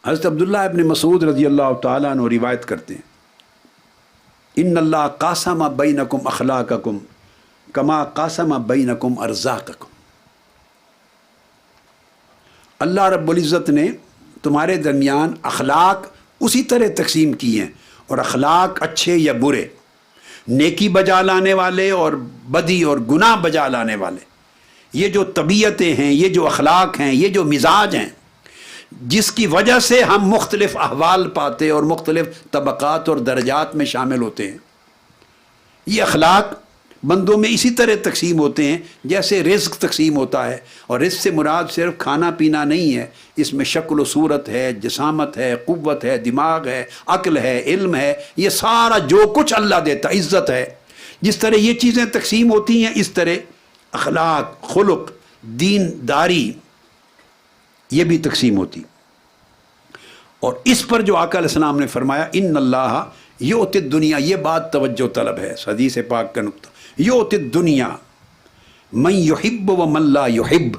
حضرت عبداللہ ابن مسعود رضی اللہ تعالیٰ عنہ روایت کرتے ہیں، ان اللہ قاسم بینکم اخلاقکم کما قاسم بینکم ارزاقکم، اللہ رب العزت نے تمہارے درمیان اخلاق اسی طرح تقسیم کی ہیں، اور اخلاق اچھے یا برے، نیکی بجا لانے والے اور بدی اور گناہ بجا لانے والے، یہ جو طبیعتیں ہیں، یہ جو اخلاق ہیں، یہ جو مزاج ہیں، جس کی وجہ سے ہم مختلف احوال پاتے اور مختلف طبقات اور درجات میں شامل ہوتے ہیں، یہ اخلاق بندوں میں اسی طرح تقسیم ہوتے ہیں جیسے رزق تقسیم ہوتا ہے، اور رزق سے مراد صرف کھانا پینا نہیں ہے، اس میں شکل و صورت ہے، جسامت ہے، قوت ہے، دماغ ہے، عقل ہے، علم ہے، یہ سارا جو کچھ اللہ دیتا، عزت ہے، جس طرح یہ چیزیں تقسیم ہوتی ہیں اس طرح اخلاق، خلق، دین داری یہ بھی تقسیم ہوتی۔ اور اس پر جو آقا علیہ السلام نے فرمایا ان اللہ یؤتی الدنیا، یہ بات توجہ طلب ہے، حدیث پاک کا نقطہ، یؤتی الدنیا من یحب و من لا یحب،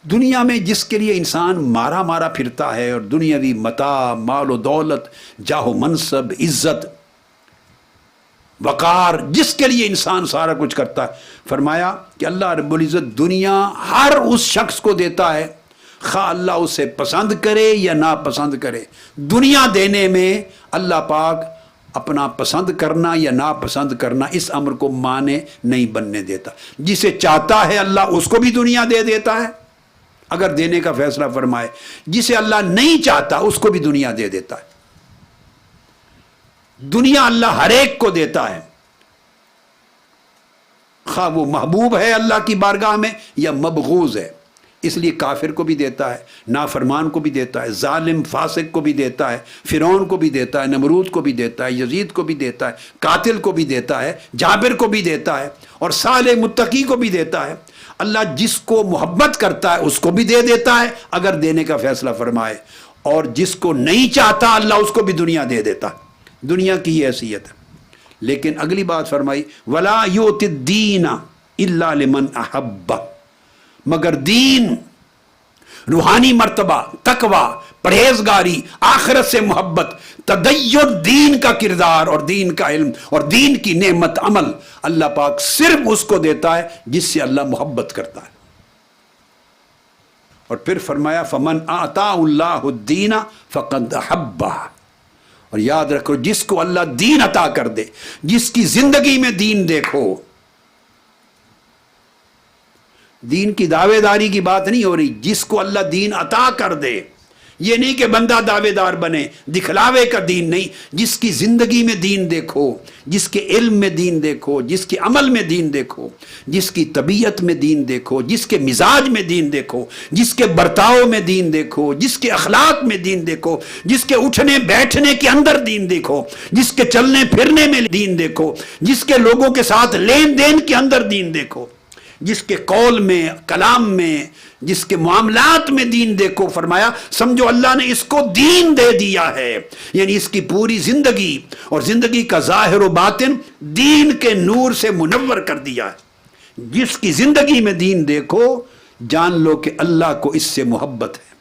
دنیا میں جس کے لیے انسان مارا مارا پھرتا ہے، اور دنیاوی متاع، مال و دولت، جاہ و منصب، عزت، وقار، جس کے لیے انسان سارا کچھ کرتا ہے، فرمایا کہ اللہ رب العزت دنیا ہر اس شخص کو دیتا ہے، خواہ اللہ اسے پسند کرے یا ناپسند کرے۔ دنیا دینے میں اللہ پاک اپنا پسند کرنا یا ناپسند کرنا اس امر کو مانے نہیں بننے دیتا، جسے چاہتا ہے اللہ اس کو بھی دنیا دے دیتا ہے اگر دینے کا فیصلہ فرمائے، جسے اللہ نہیں چاہتا اس کو بھی دنیا دے دیتا ہے۔ دنیا اللہ ہر ایک کو دیتا ہے، خواہ وہ محبوب ہے اللہ کی بارگاہ میں یا مبغوض ہے، اس لیے کافر کو بھی دیتا ہے، نافرمان کو بھی دیتا ہے، ظالم فاسق کو بھی دیتا ہے، فرعون کو بھی دیتا ہے، نمرود کو بھی دیتا ہے، یزید کو بھی دیتا ہے، قاتل کو بھی دیتا ہے، جابر کو بھی دیتا ہے، اور صالح متقی کو بھی دیتا ہے۔ اللہ جس کو محبت کرتا ہے اس کو بھی دے دیتا ہے اگر دینے کا فیصلہ فرمائے، اور جس کو نہیں چاہتا اللہ اس کو بھی دنیا دے دیتا ہے۔ دنیا کی یہ حیثیت ہے۔ لیکن اگلی بات فرمائی وَلَا يُؤْتِ الدِّينَ إِلَّا لِمَنْ أَحَبَّ، مگر دین، روحانی مرتبہ، تقوی، پرہیزگاری، آخرت سے محبت، تدین، دین کا کردار اور دین کا علم اور دین کی نعمت عمل، اللہ پاک صرف اس کو دیتا ہے جس سے اللہ محبت کرتا ہے۔ اور پھر فرمایا فَمَنْ آتَاهُ اللَّهُ الدِّينَ فَقَدْ أَحَبَّهُ، اور یاد رکھو جس کو اللہ دین عطا کر دے، جس کی زندگی میں دین دیکھو، دین کی دعوے داری کی بات نہیں ہو رہی، جس کو اللہ دین عطا کر دے، یہ نہیں کہ بندہ دعوے دار بنے، دکھلاوے کا دین نہیں، جس کی زندگی میں دین دیکھو، جس کے علم میں دین دیکھو، جس کے عمل میں دین دیکھو، جس کی طبیعت میں دین دیکھو، جس کے مزاج میں دین دیکھو، جس کے برتاؤ میں دین دیکھو، جس کے اخلاق میں دین دیکھو، جس کے اٹھنے بیٹھنے کے اندر دین دیکھو، جس کے چلنے پھرنے میں دین دیکھو، جس کے لوگوں کے ساتھ لین دین کے اندر دین دیکھو، جس کے قول میں، کلام میں، جس کے معاملات میں دین دیکھو، فرمایا سمجھو اللہ نے اس کو دین دے دیا ہے، یعنی اس کی پوری زندگی اور زندگی کا ظاہر و باطن دین کے نور سے منور کر دیا ہے۔ جس کی زندگی میں دین دیکھو جان لو کہ اللہ کو اس سے محبت ہے،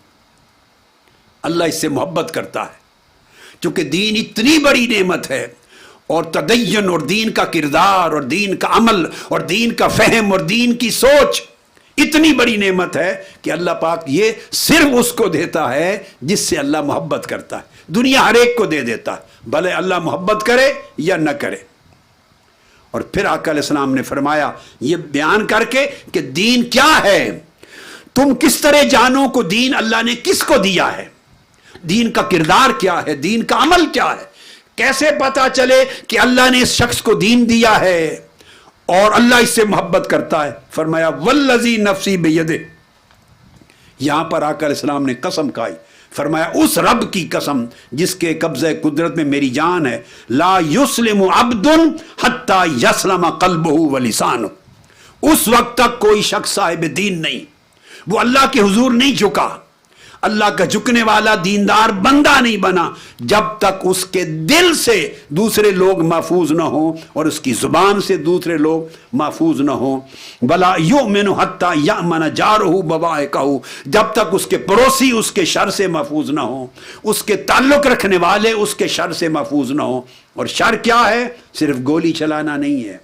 اللہ اس سے محبت کرتا ہے، چونکہ دین اتنی بڑی نعمت ہے، اور تدین اور دین کا کردار اور دین کا عمل اور دین کا فہم اور دین کی سوچ اتنی بڑی نعمت ہے کہ اللہ پاک یہ صرف اس کو دیتا ہے جس سے اللہ محبت کرتا ہے۔ دنیا ہر ایک کو دے دیتا ہے، بھلے اللہ محبت کرے یا نہ کرے۔ اور پھر آقا علیہ السلام نے فرمایا یہ بیان کر کے کہ دین کیا ہے، تم کس طرح جانو کو دین اللہ نے کس کو دیا ہے، دین کا کردار کیا ہے، دین کا عمل کیا ہے، کیسے پتا چلے کہ اللہ نے اس شخص کو دین دیا ہے اور اللہ اس سے محبت کرتا ہے۔ فرمایا والذی نفسی بیدہ، یہاں پر آقا علیہ السلام نے قسم کھائی، فرمایا اس رب کی قسم جس کے قبضہ قدرت میں میری جان ہے، لا یسلم عبد حتی یسلم قلبہ ولسانہ، اس وقت تک کوئی شخص صاحب دین نہیں، وہ اللہ کے حضور نہیں جھکا، اللہ کا جھکنے والا دیندار بندہ نہیں بنا جب تک اس کے دل سے دوسرے لوگ محفوظ نہ ہوں اور اس کی زبان سے دوسرے لوگ محفوظ نہ ہوں. بلا یؤمن حتی یأمن جارہ بوائقہ، جب تک اس کے پڑوسی اس کے شر سے محفوظ نہ ہوں، اس کے تعلق رکھنے والے اس کے شر سے محفوظ نہ ہوں. اور شر کیا ہے؟ صرف گولی چلانا نہیں ہے،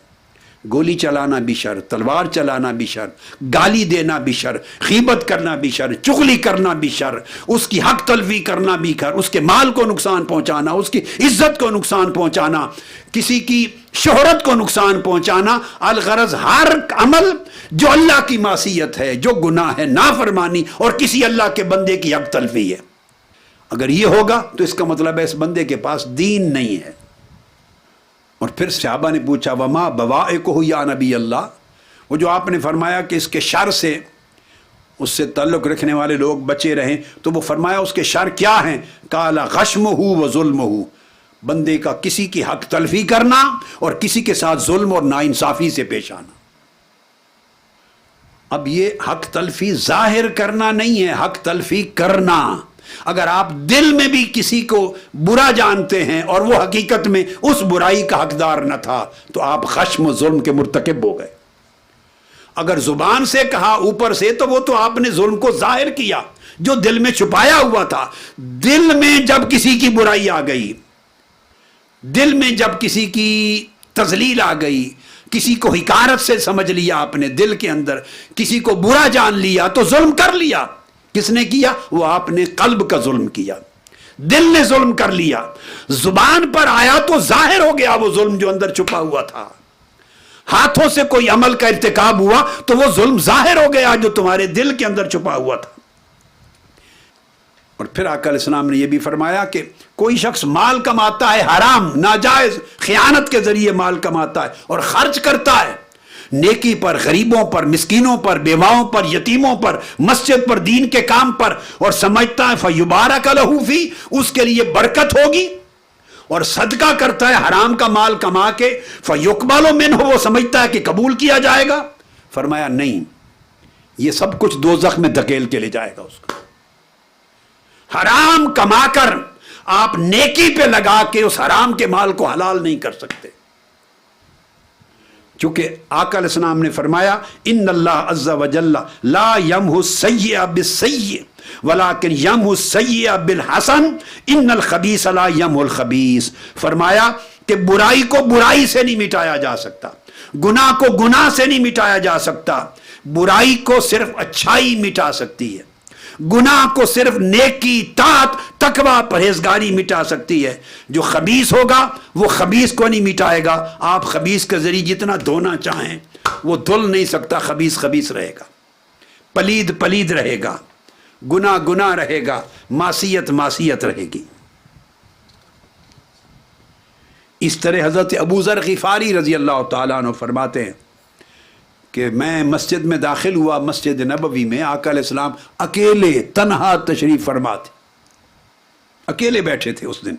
گولی چلانا بھی شر، تلوار چلانا بھی شر، گالی دینا بھی شر، غیبت کرنا بھی شر، چغلی کرنا بھی شر، اس کی حق تلفی کرنا بھی شر، اس کے مال کو نقصان پہنچانا، اس کی عزت کو نقصان پہنچانا، کسی کی شہرت کو نقصان پہنچانا. الغرض ہر عمل جو اللہ کی معصیت ہے، جو گناہ ہے، نافرمانی اور کسی اللہ کے بندے کی حق تلفی ہے، اگر یہ ہوگا تو اس کا مطلب ہے اس بندے کے پاس دین نہیں ہے. اور پھر صحابہ نے پوچھا وما بوائقہ یا نبی اللہ، وہ جو آپ نے فرمایا کہ اس کے شر سے، اس سے تعلق رکھنے والے لوگ بچے رہیں، تو وہ فرمایا اس کے شر کیا ہیں؟ قال غشمہ و ظلمہ، بندے کا کسی کی حق تلفی کرنا اور کسی کے ساتھ ظلم اور ناانصافی سے پیش آنا. اب یہ حق تلفی ظاہر کرنا نہیں ہے، حق تلفی کرنا. اگر آپ دل میں بھی کسی کو برا جانتے ہیں اور وہ حقیقت میں اس برائی کا حقدار نہ تھا تو آپ خشم و ظلم کے مرتکب ہو گئے. اگر زبان سے کہا اوپر سے تو وہ تو آپ نے ظلم کو ظاہر کیا، جو دل میں چھپایا ہوا تھا. دل میں جب کسی کی برائی آ گئی، دل میں جب کسی کی تذلیل آ گئی، کسی کو حقارت سے سمجھ لیا، آپ نے دل کے اندر کسی کو برا جان لیا تو ظلم کر لیا. کس نے کیا؟ وہ آپ نے قلب کا ظلم کیا، دل نے ظلم کر لیا. زبان پر آیا تو ظاہر ہو گیا وہ ظلم جو اندر چھپا ہوا تھا. ہاتھوں سے کوئی عمل کا ارتکاب ہوا تو وہ ظلم ظاہر ہو گیا جو تمہارے دل کے اندر چھپا ہوا تھا. اور پھر آقا علیہ السلام نے یہ بھی فرمایا کہ کوئی شخص مال کماتا ہے حرام، ناجائز، خیانت کے ذریعے مال کماتا ہے اور خرچ کرتا ہے نیکی پر، غریبوں پر، مسکینوں پر، بیواؤں پر، یتیموں پر، مسجد پر، دین کے کام پر، اور سمجھتا ہے فیبارک لہ فی، اس کے لیے برکت ہوگی، اور صدقہ کرتا ہے حرام کا مال کما کے فیقبل منہ، وہ سمجھتا ہے کہ قبول کیا جائے گا. فرمایا نہیں، یہ سب کچھ دوزخ میں دھکیل کے لے جائے گا اس کو. حرام کما کر آپ نیکی پہ لگا کے اس حرام کے مال کو حلال نہیں کر سکتے، چونکہ آقا علیہ السلام نے فرمایا ان اللہ عز وجل لا یمحو السیئ بالسیئ ولکن یمحو السیئ بالحسن ان الخبیث لا یمحو الخبیث. فرمایا کہ برائی کو برائی سے نہیں مٹایا جا سکتا، گناہ کو گناہ سے نہیں مٹایا جا سکتا. برائی کو صرف اچھائی مٹا سکتی ہے، گناہ کو صرف نیکی، طاعت، تقوی، پرہیزگاری مٹا سکتی ہے. جو خبیث ہوگا وہ خبیث کو نہیں مٹائے گا. آپ خبیث کے ذریعے جتنا دھونا چاہیں وہ دھل نہیں سکتا. خبیث خبیث رہے گا، پلید پلید رہے گا، گناہ گناہ رہے گا، معصیت معصیت رہے گی. اس طرح حضرت ابو ذر غفاری رضی اللہ تعالیٰ عنہ فرماتے ہیں کہ میں مسجد میں داخل ہوا، مسجد نبوی میں آقا علیہ السلام اکیلے تنہا تشریف فرما تھے، اکیلے بیٹھے تھے. اس دن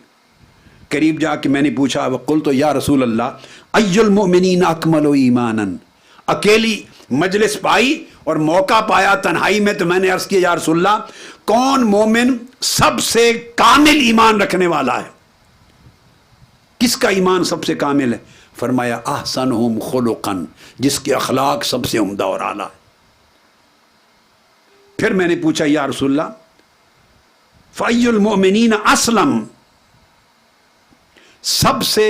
قریب جا کے میں نے پوچھا وقلت یا رسول اللہ ای المؤمنین اکمل ایمانا. اکیلی مجلس پائی اور موقع پایا تنہائی میں تو میں نے عرض کیا یا رسول اللہ کون مومن سب سے کامل ایمان رکھنے والا ہے؟ کس کا ایمان سب سے کامل ہے؟ فرمایا احسنہم خلقا، جس کے اخلاق سب سے عمدہ اور اعلیٰ ہے. پھر میں نے پوچھا یا رسول اللہ فای المؤمنین اسلم، سب سے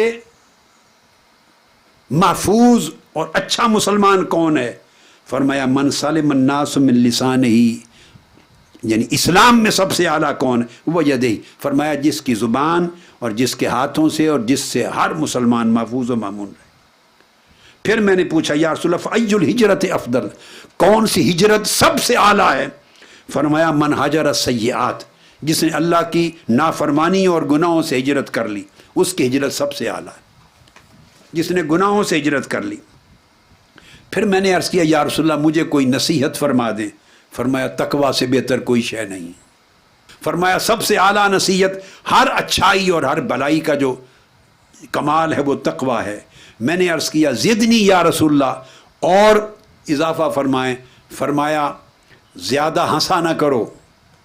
محفوظ اور اچھا مسلمان کون ہے؟ فرمایا من سلم الناس من لسانہ، یعنی اسلام میں سب سے اعلیٰ کون ہے؟ وہ یدہ. فرمایا جس کی زبان اور جس کے ہاتھوں سے اور جس سے ہر مسلمان محفوظ و مامون رہے. پھر میں نے پوچھا یا رسول اللہ فای الہجرت افضل، کون سی ہجرت سب سے اعلیٰ ہے؟ فرمایا من ہجر السیئات، جس نے اللہ کی نافرمانی اور گناہوں سے ہجرت کر لی، اس کی ہجرت سب سے اعلیٰ ہے، جس نے گناہوں سے ہجرت کر لی. پھر میں نے عرض کیا یا رسول اللہ مجھے کوئی نصیحت فرما دیں. فرمایا تقوی سے بہتر کوئی شے نہیں. فرمایا سب سے اعلیٰ نصیحت، ہر اچھائی اور ہر بلائی کا جو کمال ہے وہ تقوی ہے. میں نے عرض کیا زدنی یا رسول اللہ، اور اضافہ فرمائیں. فرمایا زیادہ ہنسا نہ کرو،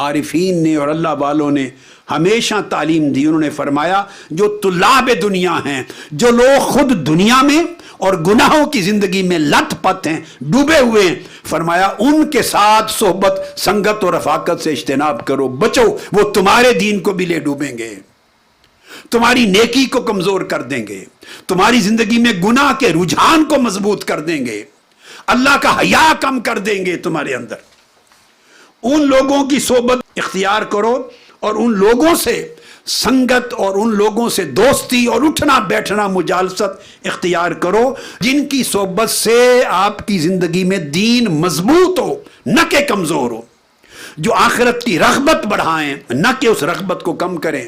عارفین نے اور اللہ والوں نے ہمیشہ تعلیم دی. انہوں نے فرمایا جو طلاب دنیا ہیں، جو لوگ خود دنیا میں اور گناہوں کی زندگی میں لت پت ہیں، ڈوبے ہوئے ہیں، فرمایا ان کے ساتھ صحبت، سنگت اور رفاقت سے اجتناب کرو، بچو، وہ تمہارے دین کو بھی لے ڈوبیں گے، تمہاری نیکی کو کمزور کر دیں گے، تمہاری زندگی میں گناہ کے رجحان کو مضبوط کر دیں گے، اللہ کا حیا کم کر دیں گے تمہارے اندر. ان لوگوں کی صحبت اختیار کرو اور ان لوگوں سے سنگت اور ان لوگوں سے دوستی اور اٹھنا بیٹھنا مجالست اختیار کرو جن کی صحبت سے آپ کی زندگی میں دین مضبوط ہو نہ کہ کمزور ہو، جو آخرت کی رغبت بڑھائیں نہ کہ اس رغبت کو کم کریں،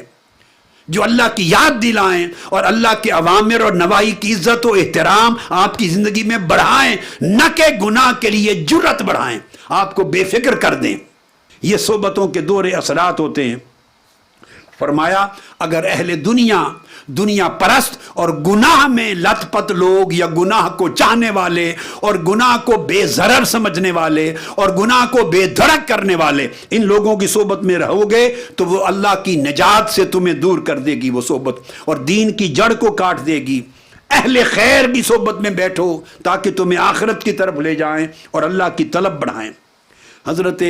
جو اللہ کی یاد دلائیں اور اللہ کے اوامر اور نواہی کی عزت و احترام آپ کی زندگی میں بڑھائیں نہ کہ گناہ کے لیے جرأت بڑھائیں، آپ کو بے فکر کر دیں. یہ صحبتوں کے دور اثرات ہوتے ہیں. فرمایا اگر اہل دنیا پرست اور گناہ میں لت پت لوگ یا گناہ کو چاہنے والے اور گناہ کو بے ضرر سمجھنے والے اور گناہ کو بے دھڑک کرنے والے، ان لوگوں کی صحبت میں رہو گے تو وہ اللہ کی نجات سے تمہیں دور کر دے گی وہ صحبت، اور دین کی جڑ کو کاٹ دے گی. اہل خیر کی صحبت میں بیٹھو تاکہ تمہیں آخرت کی طرف لے جائیں اور اللہ کی طلب بڑھائیں. حضرت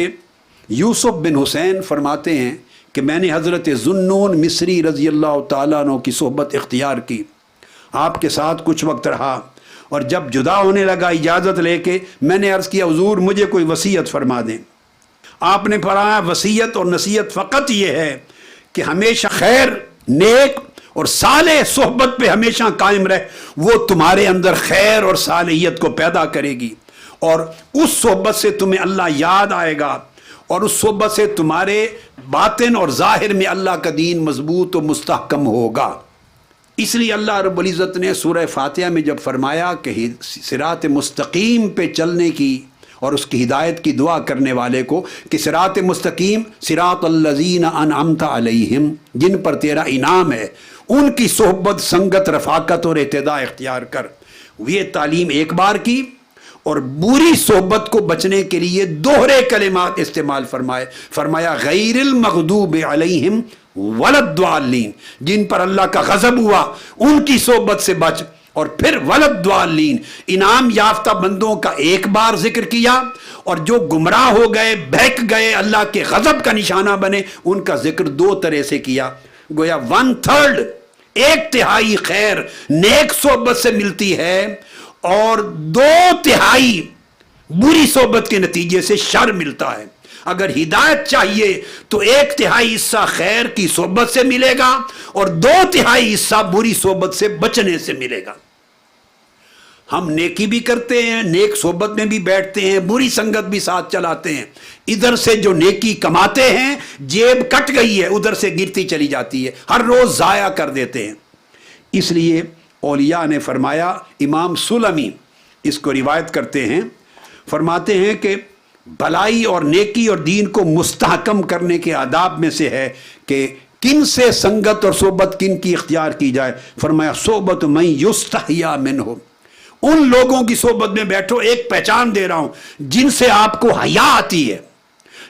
یوسف بن حسین فرماتے ہیں کہ میں نے حضرت ذوالنون مصری رضی اللہ تعالیٰ عنہ کی صحبت اختیار کی، آپ کے ساتھ کچھ وقت رہا، اور جب جدا ہونے لگا اجازت لے کے میں نے عرض کیا حضور مجھے کوئی وصیت فرما دیں. آپ نے فرمایا وصیت اور نصیحت فقط یہ ہے کہ ہمیشہ خیر، نیک اور صالح صحبت پہ ہمیشہ قائم رہ، وہ تمہارے اندر خیر اور صالحیت کو پیدا کرے گی، اور اس صحبت سے تمہیں اللہ یاد آئے گا، اور اس صحبت سے تمہارے باطن اور ظاہر میں اللہ کا دین مضبوط و مستحکم ہوگا. اس لیے اللہ رب العزت نے سورہ فاتحہ میں جب فرمایا کہ صراط مستقیم پہ چلنے کی اور اس کی ہدایت کی دعا کرنے والے کو کہ صراط مستقیم صراط الذین انعمت علیہم، جن پر تیرا انعام ہے، ان کی صحبت، سنگت، رفاقت اور اہتداء اختیار کر. یہ تعلیم ایک بار کی، اور بری صحبت کو بچنے کے لیے دوہرے کلمات استعمال فرمائے. فرمایا غیر المغضوب علیہم ولا الضالین، جن پر اللہ کا غضب ہوا ان کی صحبت سے بچ، اور پھر ولا الضالین، انعام یافتہ بندوں کا ایک بار ذکر کیا، اور جو گمراہ ہو گئے، بہک گئے، اللہ کے غضب کا نشانہ بنے، ان کا ذکر دو طرح سے کیا. گویا 1/3، 1/3 خیر نیک صحبت سے ملتی ہے، اور 2/3 بری صحبت کے نتیجے سے شر ملتا ہے. اگر ہدایت چاہیے تو 1/3 حصہ خیر کی صحبت سے ملے گا اور 2/3 حصہ بری صحبت سے بچنے سے ملے گا. ہم نیکی بھی کرتے ہیں، نیک صحبت میں بھی بیٹھتے ہیں، بری سنگت بھی ساتھ چلاتے ہیں، ادھر سے جو نیکی کماتے ہیں جیب کٹ گئی ہے، ادھر سے گرتی چلی جاتی ہے، ہر روز ضائع کر دیتے ہیں. اس لیے اولیاء نے فرمایا، امام سلمی اس کو روایت کرتے ہیں، فرماتے ہیں کہ بھلائی اور نیکی اور دین کو مستحکم کرنے کے آداب میں سے ہے کہ کن سے سنگت اور صحبت کن کی اختیار کی جائے. فرمایا صحبت من یستحیا منہ، ان لوگوں کی صحبت میں بیٹھو، ایک پہچان دے رہا ہوں، جن سے آپ کو حیا آتی ہے،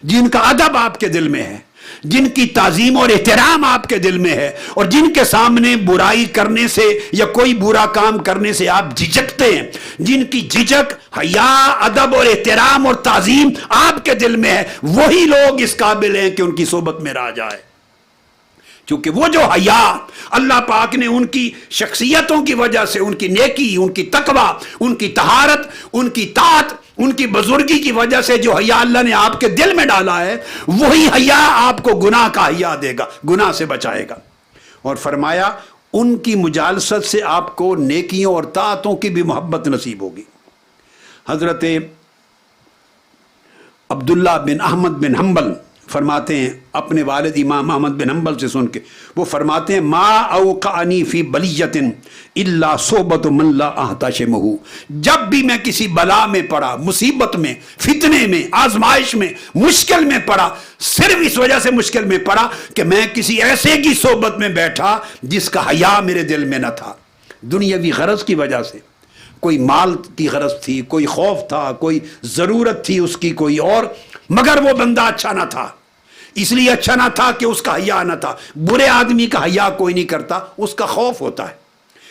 جن کا ادب آپ کے دل میں ہے، جن کی تعظیم اور احترام آپ کے دل میں ہے، اور جن کے سامنے برائی کرنے سے یا کوئی برا کام کرنے سے آپ جھجکتے ہیں، جن کی جھجک، حیا، ادب اور احترام اور تعظیم آپ کے دل میں ہے، وہی لوگ اس قابل ہیں کہ ان کی صحبت میں رہ جائے. چونکہ وہ جو حیا اللہ پاک نے ان کی شخصیتوں کی وجہ سے، ان کی نیکی، ان کی تقوی، ان کی طہارت، ان کی طاعت، ان کی بزرگی کی وجہ سے جو حیا اللہ نے آپ کے دل میں ڈالا ہے، وہی حیا آپ کو گناہ کا حیا دے گا، گناہ سے بچائے گا. اور فرمایا ان کی مجالست سے آپ کو نیکیوں اور طاعتوں کی بھی محبت نصیب ہوگی. حضرت عبداللہ بن احمد بن حنبل فرماتے ہیں اپنے والد امام احمد بن حنبل سے سن کے، وہ فرماتے ہیں ما اوقعنی فی بلیۃ الا صحبت من لا احتشمہ، جب بھی میں کسی بلا میں پڑا، مصیبت میں، فتنے میں، آزمائش میں، مشکل میں پڑا، صرف اس وجہ سے مشکل میں پڑا کہ میں کسی ایسے کی صحبت میں بیٹھا جس کا حیا میرے دل میں نہ تھا. دنیاوی غرض کی وجہ سے، کوئی مال کی غرض تھی، کوئی خوف تھا، کوئی ضرورت تھی اس کی کوئی اور، مگر وہ بندہ اچھا نہ تھا. اس لیے اچھا نہ تھا کہ اس کا حیا نہ تھا. برے آدمی کا حیا کوئی نہیں کرتا، اس کا خوف ہوتا ہے.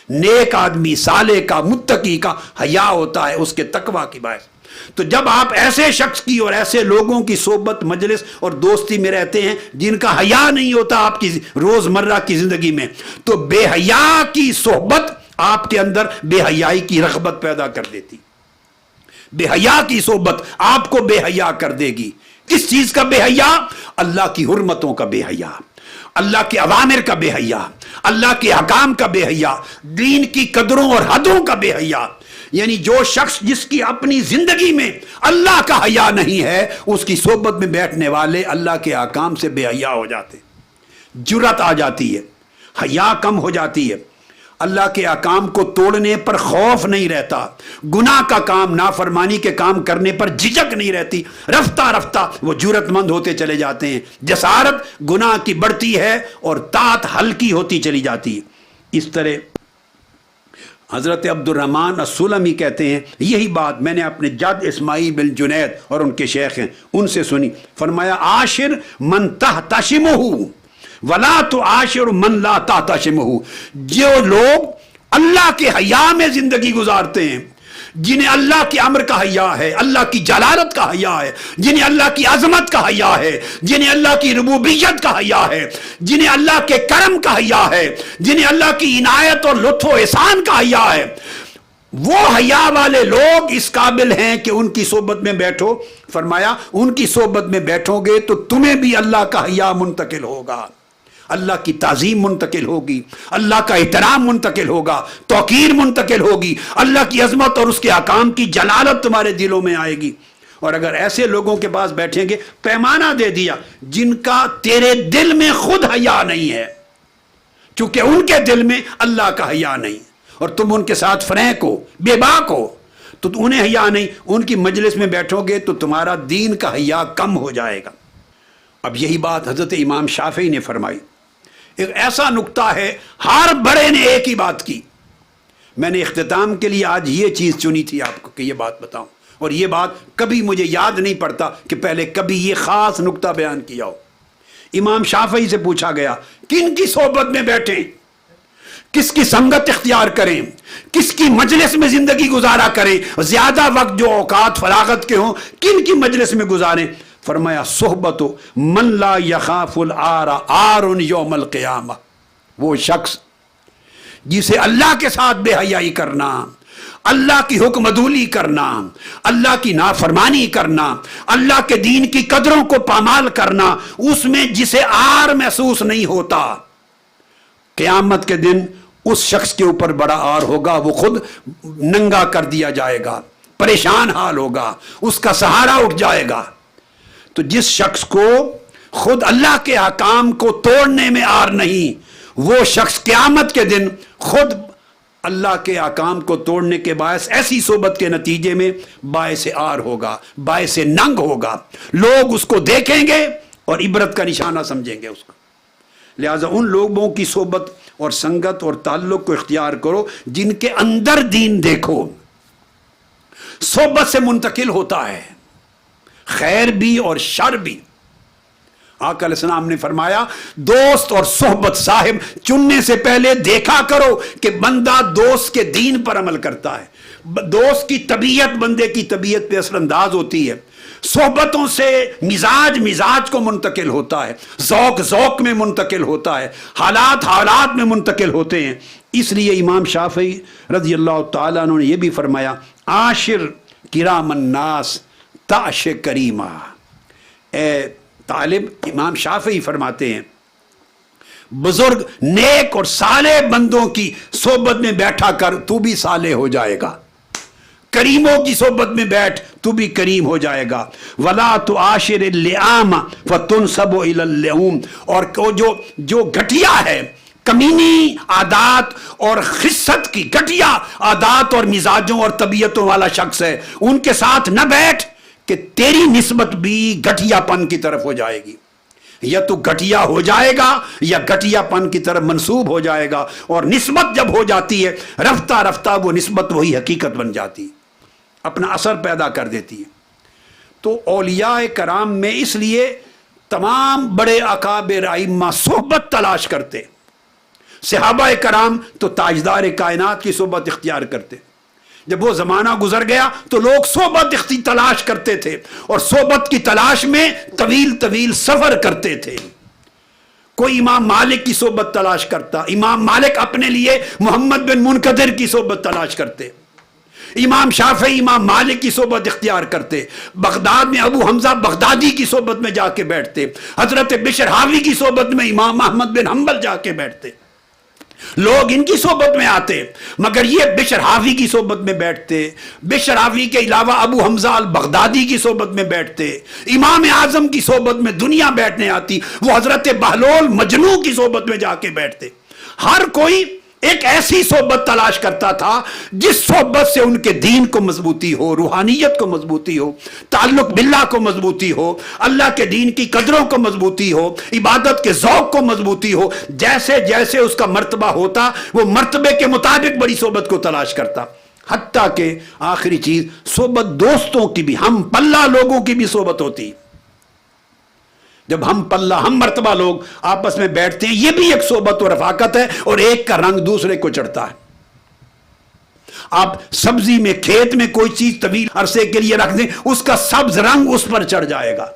نیک آدمی، صالح کا، متقی کا حیا ہوتا ہے اس کے تقوی کی باعث. تو جب آپ ایسے شخص کی اور ایسے لوگوں کی صحبت، مجلس اور دوستی میں رہتے ہیں جن کا حیا نہیں ہوتا آپ کی روزمرہ کی زندگی میں، تو بے حیا کی صحبت آپ کے اندر بے حیائی کی رغبت پیدا کر دیتی. بے حیا کی صحبت آپ کو بے حیا کر دے گی. کس چیز کا بے حیا؟ اللہ کی حرمتوں کا بے حیا، اللہ کے اوامر کا بے حیا، اللہ کے احکام کا بے حیا، دین کی قدروں اور حدوں کا بے حیا. یعنی جو شخص جس کی اپنی زندگی میں اللہ کا حیا نہیں ہے، اس کی صحبت میں بیٹھنے والے اللہ کے احکام سے بے حیا ہو جاتے، جرأت آ جاتی ہے، حیا کم ہو جاتی ہے، اللہ کے احکام کو توڑنے پر خوف نہیں رہتا، گناہ کا کام، نافرمانی کے کام کرنے پر جھجک نہیں رہتی. رفتہ رفتہ وہ جرأت مند ہوتے چلے جاتے ہیں، جسارت گناہ کی بڑھتی ہے اور طاعت ہلکی ہوتی چلی جاتی ہے. اس طرح حضرت عبد الرحمن السلمی کہتے ہیں، یہی بات میں نے اپنے جد اسماعیل بن جنید اور ان کے شیخ ہیں ان سے سنی. فرمایا عاشر من تحتشمہ ولا تو عاشر من لا تحتشمہ. جو لوگ اللہ کے حیا میں زندگی گزارتے ہیں، جنہیں اللہ کے امر کا حیا ہے، اللہ کی جلالت کا حیا ہے، جنہیں اللہ کی عظمت کا حیا ہے، جنہیں اللہ کی ربوبیت کا حیا ہے، جنہیں اللہ کے کرم کا حیا ہے، جنہیں اللہ کی عنایت اور لطف و احسان کا حیا ہے، وہ حیا والے لوگ اس قابل ہیں کہ ان کی صحبت میں بیٹھو. فرمایا ان کی صحبت میں بیٹھو گے تو تمہیں بھی اللہ کا حیا منتقل ہوگا، اللہ کی تعظیم منتقل ہوگی، اللہ کا احترام منتقل ہوگا، توقیر منتقل ہوگی، اللہ کی عظمت اور اس کے احکام کی جلالت تمہارے دلوں میں آئے گی. اور اگر ایسے لوگوں کے پاس بیٹھیں گے، پیمانہ دے دیا، جن کا تیرے دل میں خود حیا نہیں ہے، چونکہ ان کے دل میں اللہ کا حیا نہیں، اور تم ان کے ساتھ فرینک ہو، بے باک ہو، تو انہیں حیا نہیں، ان کی مجلس میں بیٹھو گے تو تمہارا دین کا حیا کم ہو جائے گا. اب یہی بات حضرت امام شافعی نے فرمائی. ایک ایسا نکتہ ہے، ہر بڑے نے ایک ہی بات کی. میں نے اختتام کے لیے آج یہ چیز چنی تھی آپ کو کہ یہ بات بتاؤں، اور یہ بات کبھی مجھے یاد نہیں پڑتا کہ پہلے کبھی یہ خاص نکتہ بیان کیا ہو. امام شافعی سے پوچھا گیا کن کی صحبت میں بیٹھیں، کس کی سنگت اختیار کریں، کس کی مجلس میں زندگی گزارا کریں، زیادہ وقت جو اوقات فراغت کے ہوں کن کی مجلس میں گزاریں. فرمایا صحبت من لا یخاف العار عار یوم القیامہ. وہ شخص جسے اللہ کے ساتھ بے حیائی کرنا، اللہ کی حکم عدولی کرنا، اللہ کی نافرمانی کرنا، اللہ کے دین کی قدروں کو پامال کرنا، اس میں جسے عار محسوس نہیں ہوتا، قیامت کے دن اس شخص کے اوپر بڑا عار ہوگا. وہ خود ننگا کر دیا جائے گا، پریشان حال ہوگا، اس کا سہارا اٹھ جائے گا. تو جس شخص کو خود اللہ کے احکام کو توڑنے میں عار نہیں، وہ شخص قیامت کے دن خود اللہ کے احکام کو توڑنے کے باعث ایسی صحبت کے نتیجے میں باعث عار ہوگا، باعث ننگ ہوگا. لوگ اس کو دیکھیں گے اور عبرت کا نشانہ سمجھیں گے اس کو. لہٰذا ان لوگوں کی صحبت اور سنگت اور تعلق کو اختیار کرو جن کے اندر دین دیکھو. صحبت سے منتقل ہوتا ہے خیر بھی اور شر بھی. آقا علیہ السلام نے فرمایا دوست اور صحبت صاحب چننے سے پہلے دیکھا کرو کہ بندہ دوست کے دین پر عمل کرتا ہے. دوست کی طبیعت بندے کی طبیعت پہ اثر انداز ہوتی ہے. صحبتوں سے مزاج کو منتقل ہوتا ہے، ذوق میں منتقل ہوتا ہے، حالات میں منتقل ہوتے ہیں. اس لیے امام شافعی رضی اللہ تعالیٰ عنہ نے یہ بھی فرمایا عاشر کرام الناس تعش کریمہ. اے طالب، امام شافعی فرماتے ہیں بزرگ نیک اور صالح بندوں کی صحبت میں بیٹھا کر تو بھی صالح ہو جائے گا، کریموں کی صحبت میں بیٹھ تو بھی کریم ہو جائے گا. ولا تعاشر اللئام فتنسب الی اللئوم. اور جو گھٹیا ہے، کمینی عادات اور خست کی گھٹیا عادات اور مزاجوں اور طبیعتوں والا شخص ہے، ان کے ساتھ نہ بیٹھ کہ تیری نسبت بھی گھٹیا پن کی طرف ہو جائے گی. یا تو گھٹیا ہو جائے گا یا گھٹیا پن کی طرف منسوب ہو جائے گا. اور نسبت جب ہو جاتی ہے رفتہ رفتہ وہ نسبت وہی حقیقت بن جاتی ہے، اپنا اثر پیدا کر دیتی ہے. تو اولیاء کرام میں اس لیے تمام بڑے اکابر ائمہ صحبت تلاش کرتے، صحابہ کرام تو تاجدار کائنات کی صحبت اختیار کرتے. جب وہ زمانہ گزر گیا تو لوگ صحبت تلاش کرتے تھے، اور صحبت کی تلاش میں طویل طویل سفر کرتے تھے. کوئی امام مالک کی صحبت تلاش کرتا، امام مالک اپنے لیے محمد بن منکدر کی صحبت تلاش کرتے. امام شافعی امام مالک کی صحبت اختیار کرتے. بغداد میں ابو حمزہ بغدادی کی صحبت میں جا کے بیٹھتے. حضرت بشر حافی کی صحبت میں امام احمد بن حنبل جا کے بیٹھتے. لوگ ان کی صحبت میں آتے، مگر یہ بشر حافی کی صحبت میں بیٹھتے. بشر حافی کے علاوہ ابو حمزہ البغدادی کی صحبت میں بیٹھتے. امام اعظم کی صحبت میں دنیا بیٹھنے آتی، وہ حضرت بہلول مجنوں کی صحبت میں جا کے بیٹھتے. ہر کوئی ایک ایسی صحبت تلاش کرتا تھا جس صحبت سے ان کے دین کو مضبوطی ہو، روحانیت کو مضبوطی ہو، تعلق باللہ کو مضبوطی ہو، اللہ کے دین کی قدروں کو مضبوطی ہو، عبادت کے ذوق کو مضبوطی ہو. جیسے جیسے اس کا مرتبہ ہوتا وہ مرتبے کے مطابق بڑی صحبت کو تلاش کرتا. حتیٰ کہ آخری چیز صحبت دوستوں کی بھی، ہم پلہ لوگوں کی بھی صحبت ہوتی. جب ہم پلہ ہم مرتبہ لوگ آپس میں بیٹھتے ہیں، یہ بھی ایک صحبت و رفاقت ہے، اور ایک کا رنگ دوسرے کو چڑھتا ہے. آپ سبزی میں کھیت میں کوئی چیز طویل عرصے کے لیے رکھ دیں، اس کا سبز رنگ اس پر چڑھ جائے گا.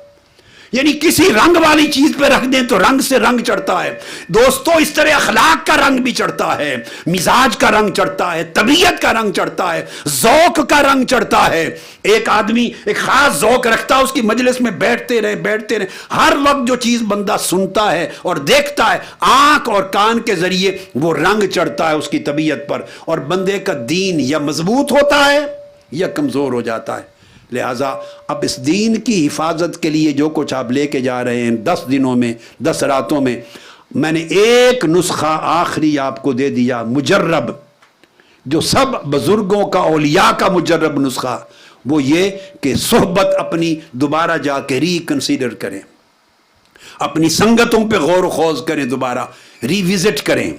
یعنی کسی رنگ والی چیز پہ رکھ دیں تو رنگ سے رنگ چڑھتا ہے. دوستو اس طرح اخلاق کا رنگ بھی چڑھتا ہے، مزاج کا رنگ چڑھتا ہے، طبیعت کا رنگ چڑھتا ہے، ذوق کا رنگ چڑھتا ہے. ایک آدمی ایک خاص ذوق رکھتا ہے، اس کی مجلس میں بیٹھتے رہے، ہر وقت جو چیز بندہ سنتا ہے اور دیکھتا ہے، آنکھ اور کان کے ذریعے وہ رنگ چڑھتا ہے اس کی طبیعت پر، اور بندے کا دین یا مضبوط ہوتا ہے یا کمزور ہو جاتا ہے. لہٰذا اب اس دین کی حفاظت کے لیے جو کچھ آپ لے کے جا رہے ہیں 10 دنوں میں 10 راتوں میں، میں نے ایک نسخہ آخری آپ کو دے دیا، مجرب، جو سب بزرگوں کا اولیاء کا مجرب نسخہ، وہ یہ کہ صحبت اپنی دوبارہ جا کے ریکنسیڈر کریں، اپنی سنگتوں پہ غور و خوض کریں، دوبارہ ریوزٹ کریں،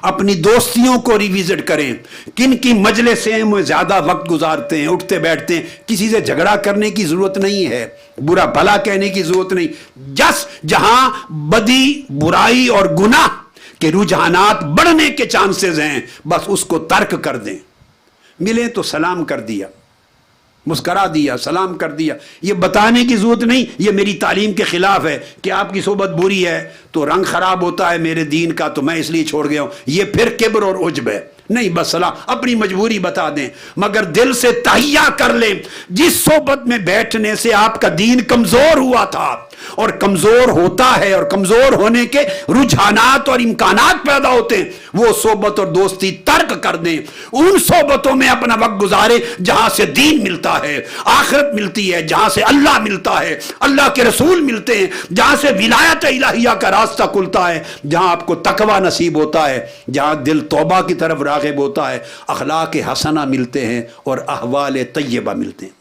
اپنی دوستیوں کو ریوزٹ کریں. کن کی مجلسیں میں زیادہ وقت گزارتے ہیں، اٹھتے بیٹھتے ہیں. کسی سے جھگڑا کرنے کی ضرورت نہیں ہے، برا بھلا کہنے کی ضرورت نہیں. جہاں بدی، برائی اور گناہ کے رجحانات بڑھنے کے چانسز ہیں، بس اس کو ترک کر دیں. ملے تو سلام کر دیا، مسکرا دیا، سلام کر دیا. یہ بتانے کی ضرورت نہیں یہ میری تعلیم کے خلاف ہے کہ آپ کی صحبت بری ہے تو رنگ خراب ہوتا ہے میرے دین کا تو میں اس لیے چھوڑ گیا ہوں، یہ پھر کبر اور عجب ہے. نہیں، بس سلام، اپنی مجبوری بتا دیں، مگر دل سے تہیہ کر لیں جس صحبت میں بیٹھنے سے آپ کا دین کمزور ہوا تھا اور کمزور ہوتا ہے، اور کمزور ہونے کے رجحانات اور امکانات پیدا ہوتے ہیں، وہ صحبت اور دوستی ترک کر دیں. ان صحبتوں میں اپنا وقت گزارے جہاں سے دین ملتا ہے، آخرت ملتی ہے، جہاں سے اللہ ملتا ہے، اللہ کے رسول ملتے ہیں، جہاں سے ولایت الہیہ کا راستہ کھلتا ہے، جہاں آپ کو تقوی نصیب ہوتا ہے، جہاں دل توبہ کی طرف راغب ہوتا ہے، اخلاق حسنہ ملتے ہیں اور احوال طیبہ ملتے ہیں.